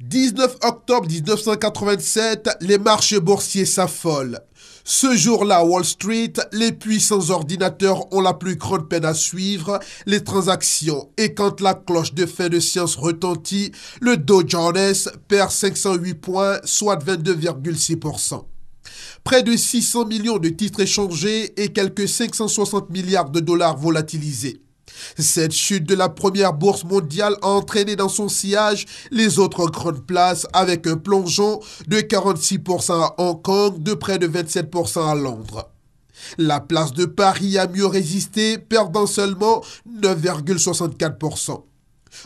19 octobre 1987, les marchés boursiers s'affolent. Ce jour-là, à Wall Street, les puissants ordinateurs ont la plus grande peine à suivre les transactions. Et quand la cloche de fin de séance retentit, le Dow Jones perd 508 points, soit 22,6%. Près de 600 millions de titres échangés et quelques 560 milliards de dollars volatilisés. Cette chute de la première bourse mondiale a entraîné dans son sillage les autres grandes places avec un plongeon de 46% à Hong Kong, de près de 27% à Londres. La place de Paris a mieux résisté, perdant seulement 9,64%.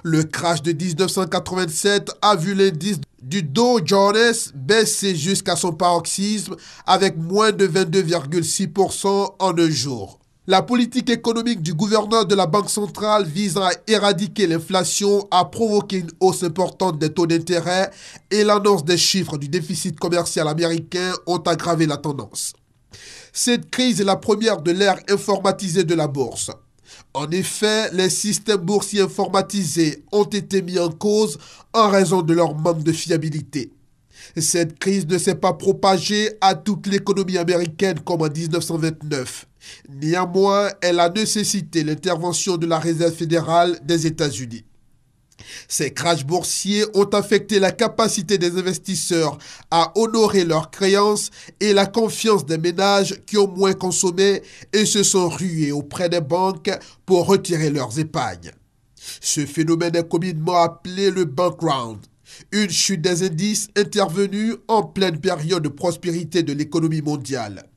Le crash de 1987 a vu l'indice du Dow Jones baisser jusqu'à son paroxysme avec moins de 22,6% en un jour. La politique économique du gouverneur de la Banque centrale visant à éradiquer l'inflation a provoqué une hausse importante des taux d'intérêt et l'annonce des chiffres du déficit commercial américain ont aggravé la tendance. Cette crise est la première de l'ère informatisée de la bourse. En effet, les systèmes boursiers informatisés ont été mis en cause en raison de leur manque de fiabilité. Cette crise ne s'est pas propagée à toute l'économie américaine comme en 1929. Néanmoins, elle a nécessité l'intervention de la Réserve fédérale des États-Unis. Ces crashs boursiers ont affecté la capacité des investisseurs à honorer leurs créances et la confiance des ménages qui ont moins consommé et se sont rués auprès des banques pour retirer leurs épargnes. Ce phénomène est communément appelé le bank run, une chute des indices intervenue en pleine période de prospérité de l'économie mondiale.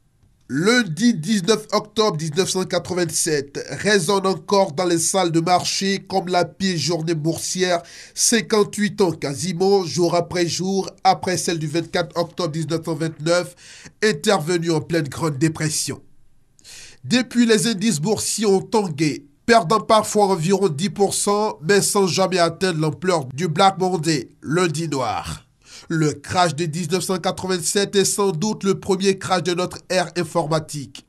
Lundi 19 octobre 1987 résonne encore dans les salles de marché comme la pire journée boursière, 58 ans quasiment, jour après jour, après celle du 24 octobre 1929, intervenue en pleine Grande Dépression. Depuis, les indices boursiers ont tangué, perdant parfois environ 10%, mais sans jamais atteindre l'ampleur du Black Monday, lundi noir. Le crash de 1987 est sans doute le premier crash de notre ère informatique.